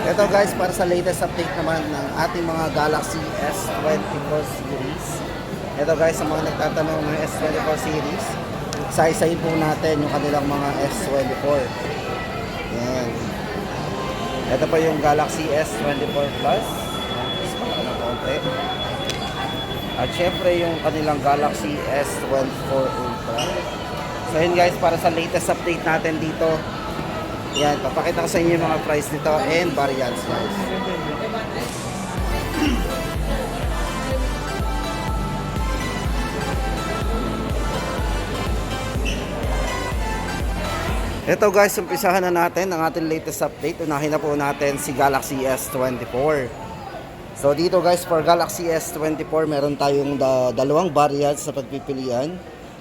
Ito guys, para sa latest update naman ng ating mga Galaxy S24 series. Ito guys, sa mga nagtatanong ng S24 series, isa-isahin po natin yung kanilang mga S24. Yan. Ito po yung Galaxy S24 Plus. At syempre yung kanilang Galaxy S24 Ultra. So yun guys, para sa latest update natin dito, yan, papakita ko sa inyo yung mga price nito and variants guys. Ito guys, umpisahan na natin ang ating latest update. Unahin na po natin si Galaxy S24. So dito guys, for Galaxy S24, meron tayong dalawang variants sa pagpipilian.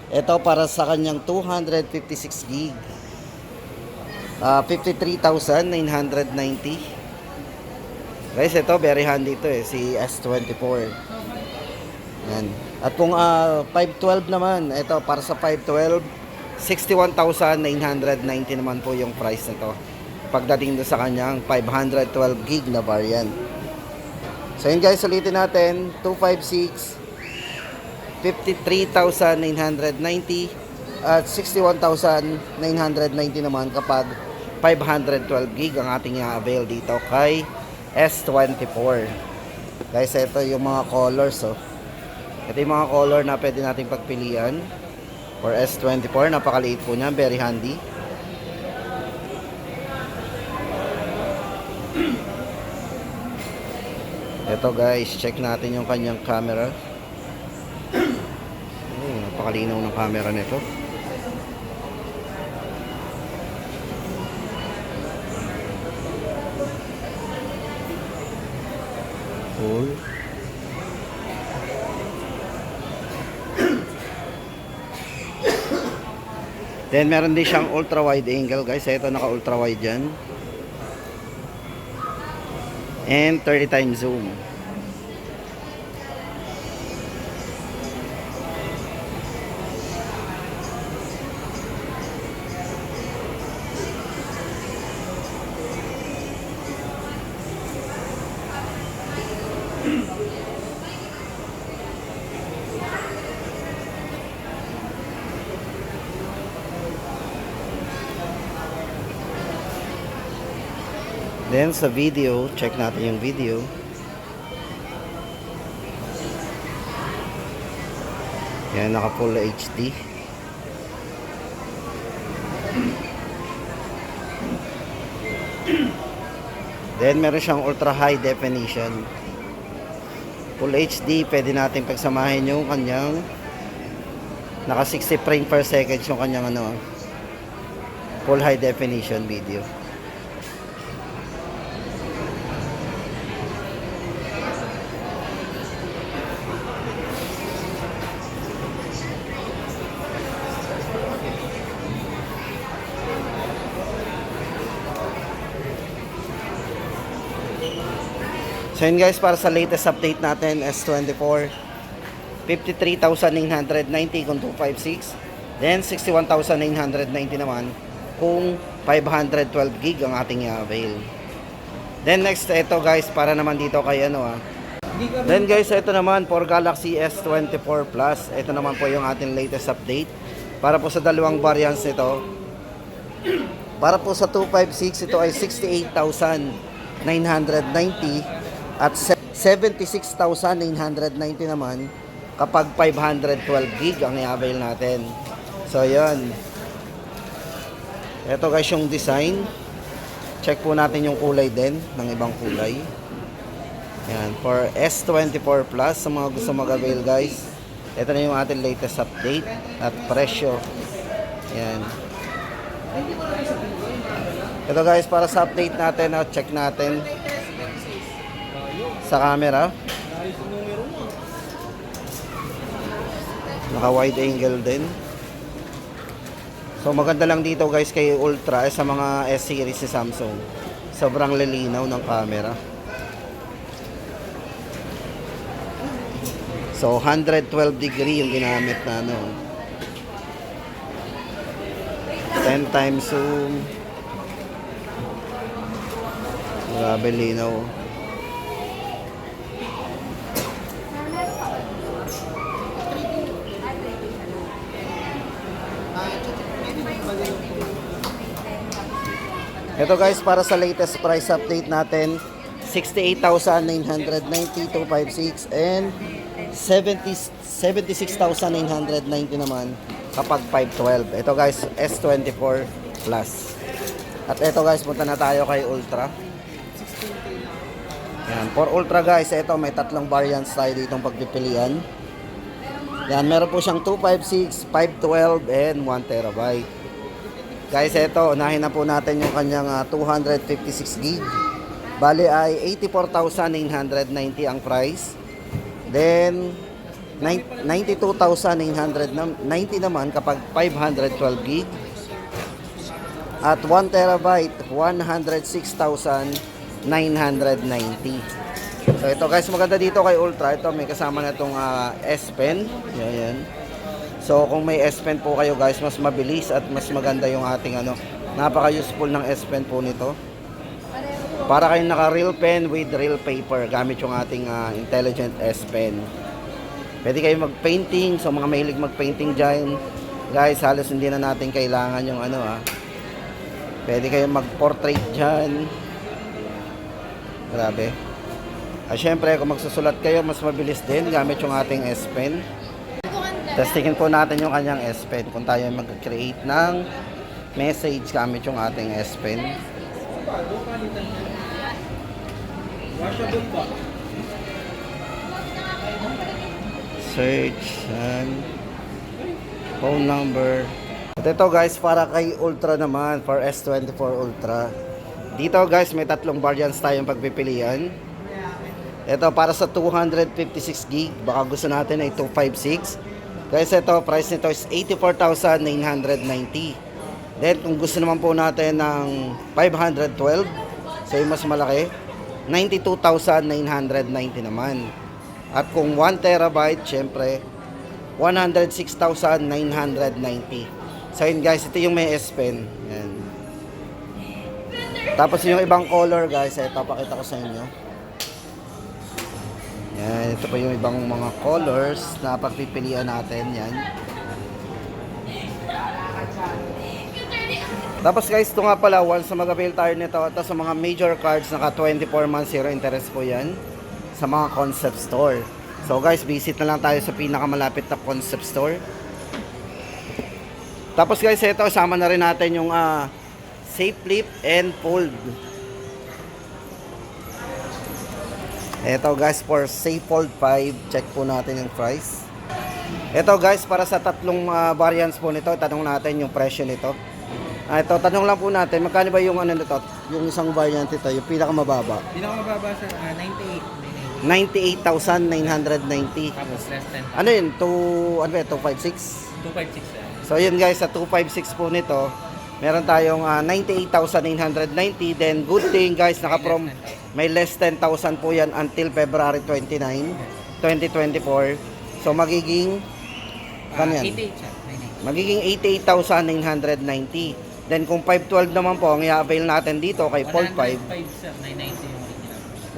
Ito para sa kanyang 256 gig. 53,990. Guys, ito very handy ito si S24. Yan. At kung 512 naman, ito para sa 512, 61,990 naman po yung price nito. Pagdating doon sa kanyang 512 gig na variant. So yun guys, ulitin natin, 256, 53,990 at 61,990 naman kapag 512 gig ang ating i-avail dito kay S24. Guys, ito yung mga colors. Ito yung mga color na pwede nating pagpilian for S24. Napakaliit po niya, very handy. Ito guys, check natin yung kanyang camera. Napakalinaw ng camera nito. Cool. Then meron din siyang ultra wide angle guys. Ito naka ultra wide yan. And 30 times zoom. Then sa video, check natin yung video. Yan, naka full HD. Then meron siyang ultra high definition. Full HD, pwede natin pagsamahin yung kanyang naka 60 frame per second yung kanyang full high definition video. So yun guys, para sa latest update natin, S24, 53,990 kung 256, then 61,990 naman kung 512 gig ang ating i-avail. Then next, ito guys, para naman dito kay Then guys, ito naman for Galaxy S24 Plus. Ito naman po yung ating latest update. Para po sa dalawang variants nito. Para po sa 256, ito ay 68,990 at 76,990 naman kapag 512 gig ang i-avail natin. So yun. Ito guys yung design. Check po natin yung kulay din ng ibang kulay. Yan, for S24 Plus sa mga gusto mag-avail guys. Ito na yung ating latest update at presyo. Yan. Ito guys, para sa update natin, check natin sa camera. Naka wide angle din. So maganda lang dito guys kay Ultra sa mga S series ni Samsung. Sobrang lilinaw ng camera. So 112 degree yung ginamit na 10 times zoom. Grabe linaw. Ito guys, para sa latest price update natin, 68,990 256 and 76,990 naman kapag 512. Ito guys, S24 Plus. At ito guys, punta na tayo kay Ultra. Yan, for Ultra guys, ito may tatlong variants tayo ditong pagpipilian. Yan, meron po siyang 256, 512 and 1 terabyte. Guys, ito, unahin na po natin yung kanyang 256 gig. Bali ay 84,990 ang price. Then, 92,990 naman kapag 512 gig. At 1 terabyte, 106,990. So, ito guys, maganda dito kay Ultra. Ito, may kasama na itong S Pen. Yan. So kung may S Pen po kayo guys, mas mabilis at mas maganda yung ating napaka-useful ng S Pen po nito. Para kayong naka-real pen with real paper gamit yung ating intelligent S Pen. Pwede kayo mag-painting, so mga mahilig mag-painting dyan. Guys, halos hindi na natin kailangan yung Pwede kayo mag-portrait dyan. Grabe. Syempre, kung magsusulat kayo, mas mabilis din gamit yung ating S Pen. Testingin po natin yung kanyang S Pen kung tayo mag-create ng message gamit yung ating S Pen. Search and phone number. At ito guys, para kay Ultra naman, for S24 Ultra. Dito guys, may tatlong variants tayong pagpipilian. Ito para sa 256 gig, baka gusto natin ay 256. Guys, ito, price nito is 84,990. Then, kung gusto naman po natin ng 512, so yung mas malaki, 92,990 naman. At kung 1 terabyte, syempre, 106,990. So yun guys, ito yung may S Pen. Yan. Tapos yung ibang color guys, ito, pakita ko sa inyo. Yan, ito pa yung ibang mga colors na pagpipilian natin. Yan. Tapos guys, ito nga pala, once na mag-avail tayo nito, ito sa mga major cards, naka 24 months zero interest po yan sa mga concept store. So guys, visit na lang tayo sa pinakamalapit na concept store. Tapos guys, ito, sama na rin natin yung safe flip and fold. Ito guys, for Safe Fold 5, check po natin yung price. Ito guys, para sa tatlong variants po nito, tanong natin yung presyo nito. Ito, tanong lang po natin, magkano ba yung nito? Yung isang variant ito, yung pinakamababa. Pinakamababa sa 98. 98,990. Tapos less than. Ano yun? 256? 256 So yun guys, sa 256 po nito, meron tayong 98,990. Then good thing guys, naka-from may less 10,000 po yan until February 29, 2024. So magiging kano yan? 88 Magiging 88,990. Then kung 512 naman po, ang i-avail natin dito kay Fold 5,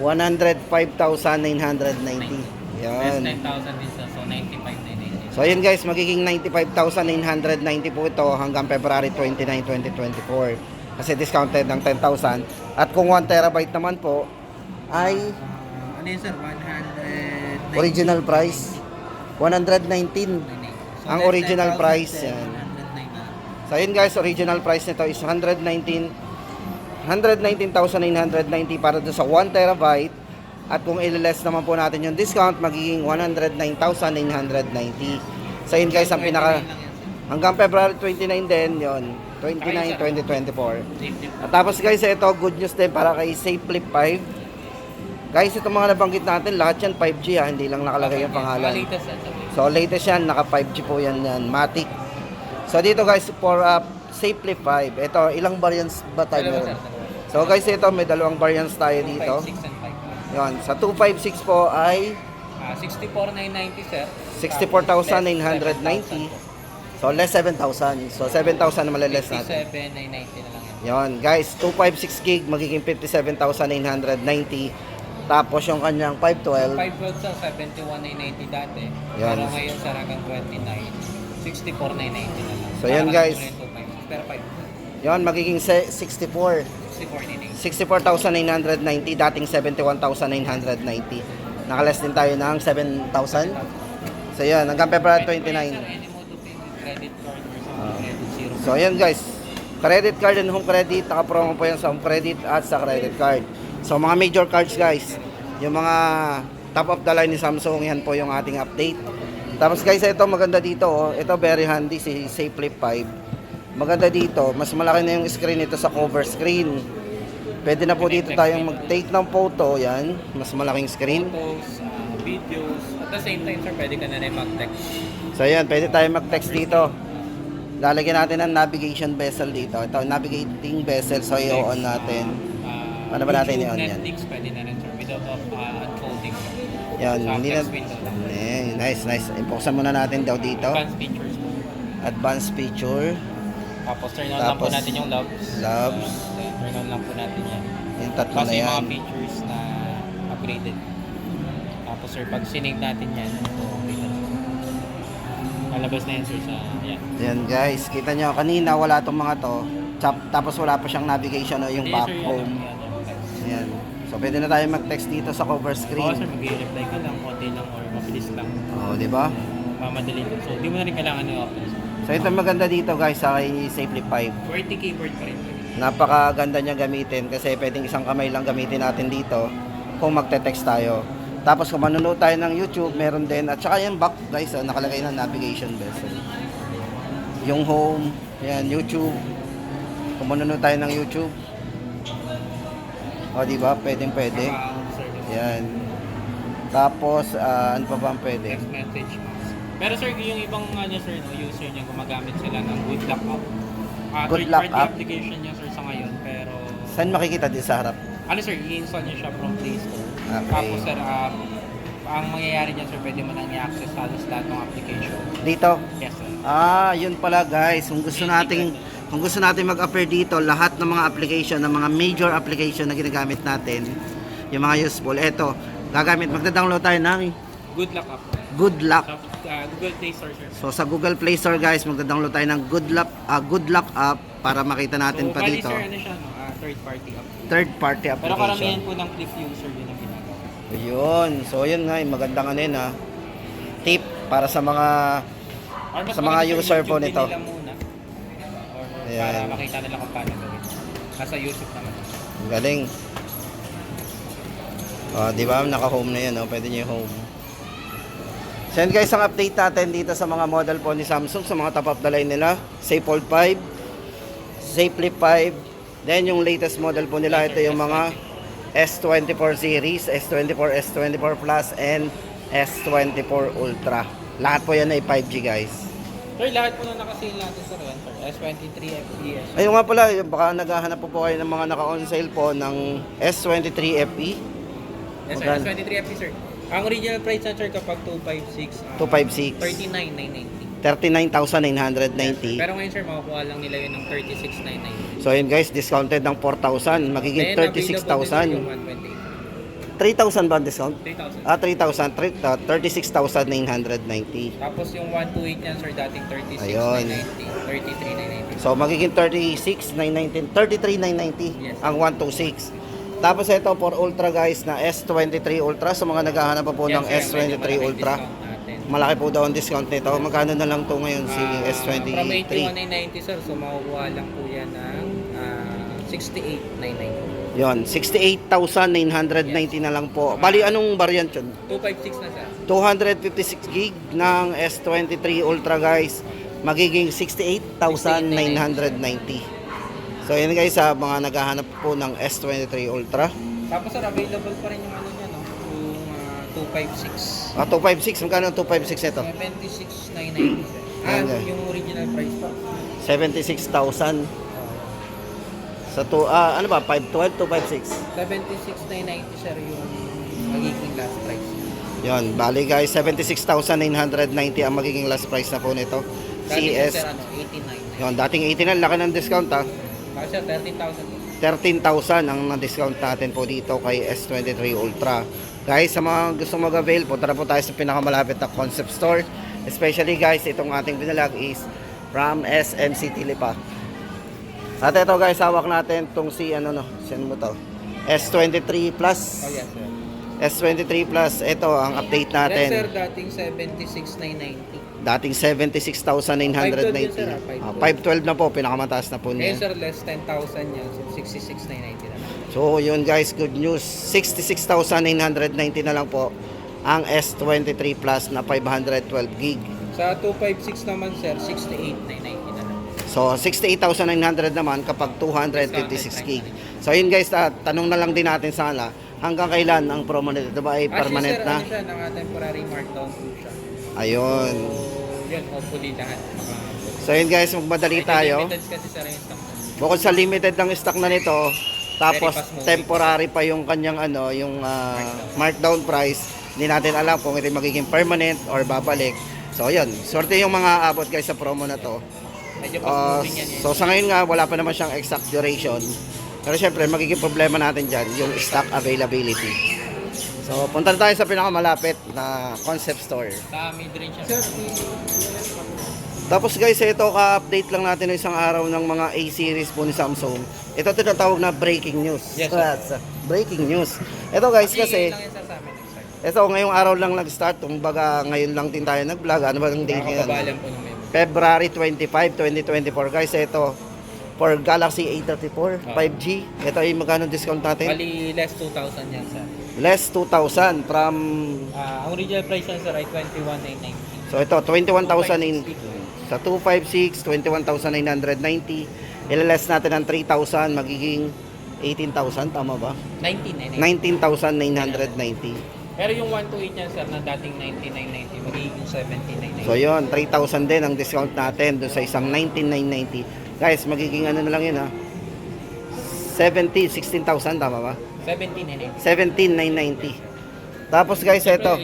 105 105,990. 990 yung original. Yan. Less 10,000 din siya, so 95,990. So yun guys, magiging 95,990 po ito hanggang February 29, 2024. Kasi discounted ng 10,000. At kung 1 terabyte naman po, ay ano yun sir? 100 original price, 119. So Ang less original 10,000 price, then yan. 190. So yun guys, original price nito is 119,990 para doon sa 1 terabyte. At kung ililess naman po natin yung discount, magiging 109,990. So yun guys, ang pinaka hanggang February 29 din yon, 29, 2024. At tapos guys, ito good news din para kay Safe Flip 5. Guys, itong mga nabanggit natin, lahat yan 5G hindi lang nakalagay yung pangalan. So latest yan, naka 5G po yan, Matic. So dito guys, for Safe Flip 5, ito, ilang variants ba tayo meron? So guys, ito, may dalawang variants tayo dito. 256 and 5. Yon, sa 256 po ay 64,990 sir. 64,990. So, less 7,000. So, 7,000 na maliless natin. 57,990 na lang yan. Yon, guys, 256 gig magiging 57,990. Tapos yung kanyang 512, 512 sa 71,990 dati. Yan. Pero ngayon sa hanggang 29, 64,990 na lang. So, yan, guys. Pero 5, yon magiging 64. 64,990. 64,990, dating 71,990. Nakaless din tayo ng 7,000. So, yan, hanggang February 29. Any mode of payment, credit card or something, credit zero. So, ayan guys. Credit card and home credit. Naka-promo po yan sa home credit at sa credit card. So, mga major cards guys. Yung mga top of the line ni Samsung. Yan po yung ating update. Tapos guys, ito maganda dito. Oh. Ito very handy si Safe Flip 5. Maganda dito. Mas malaki na yung screen nito sa cover screen. Pwede na po dito tayong mag-take ng photo. Yan. Mas malaking screen. Photos, videos. At the same time, sir, pwede ka na rin mag-text. So, ayan. Pwede tayong mag-text dito. Lalagyan natin ng navigation bezel dito. Ito, navigating bezel. So, i-on natin. Ano ba natin i-on yan? Netflix, pwede na rin, sir, without unfolding. Yan, Sa hindi na... text window lang. Nice, nice. Ibuksan muna natin daw dito. Advanced features po. Advanced feature. Tapos turn on lang po Tapos, natin yung loves. loves. Turn on lang po natin yan. Yung tatlo Kasi na yung yan. mga features na upgraded. Tapos sir, pag sinave natin yan, okay na. Lalabas na yan sir sa yan. Yan guys, kita nyo, kanina wala tong mga to. Tapos wala pa siyang navigation o yung Hindi, back sir, yan, home. yan. Yan. So pwede na tayo mag-text dito sa cover Oo screen. sir, mag-i-reply ka lang, konti lang or mabilis lang. Oh, di ba? Mamadali lang. So, di mo na rin kailangan i-open. So ito maganda dito guys sa kay SafeLip 5. QWERTY keyboard pa rin. Napakaganda niya gamitin kasi pwedeng isang kamay lang gamitin natin dito kung magte-text tayo. Tapos kung manonood tayo ng YouTube, meron din. At saka yung back guys, nakalagay na navigation bezel. Yung home, yan, YouTube. Kung manonood tayo ng YouTube. O, di ba? Pwedeng pwede. Sir, Yan. Tapos, ano pa ba ang pwede? text message. Pero sir, yung ibang sir, no, user niya gumagamit sila ng Good Luck app. Good Luck third-party app? application niya sir sa ngayon, pero Saan makikita din sa harap? ano sir, i-install niya siya from Play Store. Okay. Tapos sir, ang mangyayari niya sir, pwede mo nang i-access halos lahat ng application. Dito? Yes sir. Yun pala guys. Kung gusto natin mag-appear dito, lahat ng mga application, ng mga major application na ginagamit natin, yung mga useful, eto, magda-download tayo ng Good Luck app. Good Luck. Sa Google Play Store sir. So sa Google Play Store guys, magda-download tayo ng Good Luck app para makita natin pa bali, dito. sir, ano siya, no? Third party app. Third party Pero karamihan application. po ng Click user yun ang ginagawa. Ayun. So yun nga, magandang ano yun ha. Tip para sa mga Or mas Sa mga maganda, sir, user po YouTube din nito. nila muna. Or Ayan. para makita nila kung paano gawin. Nasa YouTube naman. galing. Di ba? Naka-home na yan. Pwede nyo yung home. So yan guys, ang update natin dito sa mga model po ni Samsung, sa mga top of the line nila. Safe Fold 5, Safe Flip 5. Then yung latest model po nila, ito yung mga S24 series, S24, S24 Plus, and S24 Ultra. Lahat po yan ay 5G guys. Sir, lahat po na nakasale natin sa yan, sir. S23 FPS. Ayun nga pala, baka naghahanap po kayo ng mga naka-on sale po ng S23 FE. Yes, sir. Magkano? S23 FPS, sir. Ang original price na, sir, kapag 256, 256. 39,990. 39,990. Pero ngayon, sir, makukuha lang nila yun ng 36,990. So yun guys, discounted ng 4,000, magiging Then, available din, sir, 36,000. yung 128. 3,000 ba ang discount? 3,000. 3,000, 36,990. Tapos yung 128 niyan, sir, dating 36,990. 33,990. So magiging 36,990, 33,990 Yes. ang 126. Tapos ito for Ultra guys na S23 Ultra, sa mga naghahanap pa po ng Yes, sir, medyo S23 malaking Ultra. discount natin. Malaki po daw ang discount nito. Magkano na lang to ngayon si From S23? 81,990, sir, so makukuha lang po yan ng 68,990. Yon, 68,990 na lang po. Bali anong variant yun? 256 na, sir. 256 gig ng S23 Ultra guys, magiging 68,990. So yun guys, sa mga naghahanap po ng S23 Ultra. Tapos, sir, available pa rin yung ano niya, no? Yung 256. 256, magkano ang 256 ito? 76,990, sir. Ayan, guys. Yung original price pa. 76,000. Sa ano ba, 512, 256. 76,990, sir, yung magiging last price. Yon, bali guys, 76,990 ang magiging last price na po nito. Dati po, CS. sir, 89. Yun, dating 89, laki ng discount ha. Kasi sir, 13,000 po. 13,000 ang na-discount natin po dito kay S23 Ultra. Guys, sa mga gusto mag-avail, punta na po tayo sa pinakamalapit na concept store. Especially guys, itong ating binalag is from SM City Lipa. At ito guys, hawak natin itong si saan mo to? S23 Plus. Oh yes sir. S23 Plus, ito ang update Yes sir, natin. dating 76,990. Dating 76,990. 512 na po, pinakamataas na po Ngayon niya. sir, less 10,000 yan. So 66,990 na lang. So yun guys, good news. 66,990 na lang po ang S23 Plus na 512 gig. Sa 256 naman sir, 68,990 na lang. So 68,900 naman kapag 256 gig. So yun guys, tanong na lang din natin sana hanggang kailan ang promo nito, diba ay permanent Actually, sir, na? ano siya, naka-temporary markdown po siya. Ayun. Yun, hopefully lahat makaabot. So yun guys, magmadali tayo. Limited kasi sir yung stock. Bukod sa limited ng stock na nito, tapos Very fast moving. temporary pa yung kanyang yung markdown price. Hindi natin alam kung ito magiging permanent or babalik. So yun, sorte yung mga abot guys sa promo na to. Medyo fast moving yan. So sa ngayon nga, wala pa naman siyang exact duration. Pero syempre, magiging problema natin dyan, yung stock availability. So punta na tayo sa pinakamalapit na concept store. Sa mid-range siya. Sir, Tapos guys, ito ka-update lang natin ng isang araw ng mga A-series po ni Samsung. Ito tinatawag na breaking news. Yes, sir. Breaking news. Ito guys kasi, lang yan sir sa amin. ito ngayong araw lang nag-start. Kumbaga ngayon lang din tayo nag-vlog. Ano ba ang date ngayon? Nakakabalan po ng member. February 25, 2024. Guys, ito for Galaxy A34 5G. Ito ay magkano discount natin? Bali, less 2,000 yan sir. Less 2,000 from... Ang original price yan sir ay 21,990. So ito, 21,000 sa 256, 21,990. Ilaless natin ng 3,000, magiging 18,000, tama ba? 19,990. 19,990. Pero yung 128 niyan sir na dating 19,990 magiging 17,990. So yun, 3,000 din ang discount natin doon sa isang 19,990. Guys, magiging ano na lang yun ha? 16,000, tama ba? 17,990. 17,990. Tapos guys, ito.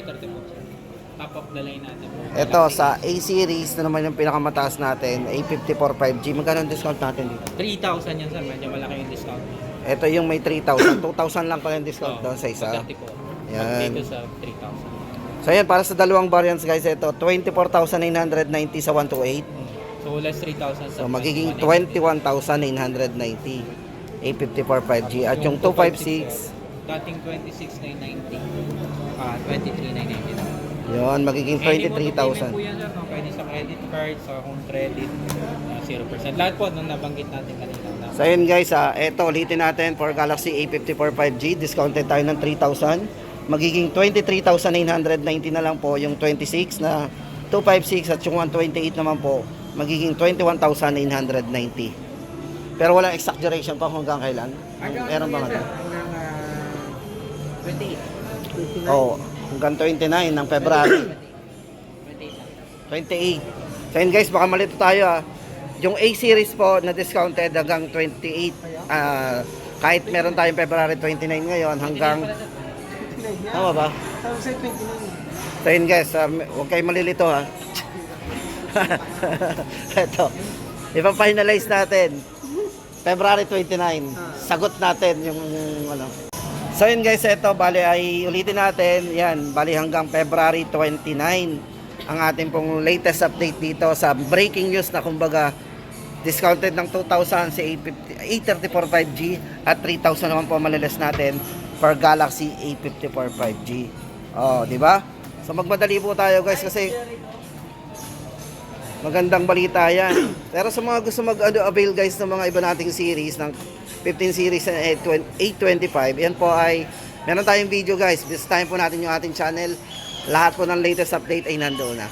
Top of the line natin. Ito sa A-series na naman yung pinakamataas natin, A54 5G. Magkano ang discount natin dito? 3,000 yan sir, medyo malaki yung discount. Ito yung may 3,000. 2,000 lang pala yung discount doon sa isa. Pagkati po. Yan. Dito sa 3,000. So yan, para sa dalawang variants guys, ito 24,990 sa 128. So less 3,000 So magiging 21,990 A54 5G. At yung 256, dating 26,990. 23,990 na. yun, magiging Any mode of payment 23,000. po yan sir, no? Pwede sa credit card, sa home credit, 0%. Lahat po nung nabanggit natin kanina. So yun guys, ito ulitin natin for Galaxy A54 5G, discounted tayo ng 3,000. Magiging 23,990 na lang po yung 26 na 256 at yung 128 naman po, magiging 21,990. Pero walang exact duration pa hanggang kailan. Meron ba nga? 28. Oh, hanggang 29 ng February. 28. So yun guys, baka malito tayo Yung A-series po na discounted hanggang 28. Kahit meron tayong February 29 ngayon hanggang... Tama ba? So yun guys, huwag kayong malilito ha. Ito. Ipa-finalize natin. February 29. Sagot natin yung ano. So yun guys, ito bali ay ulitin natin. Yan, bali hanggang February 29 ang ating pong latest update dito sa breaking news na kumbaga discounted ng 2,000 si A34 5G at 3,000 naman po maliles natin for Galaxy A54 5G. Oh, di ba? So magmadali po tayo guys kasi magandang balita yan. Pero sa mga gusto mag-avail guys ng mga iba nating series ng 15 series and 825, yan po ay meron tayong video guys. Bisitahin po natin yung ating channel. Lahat po ng latest update ay nandoon na.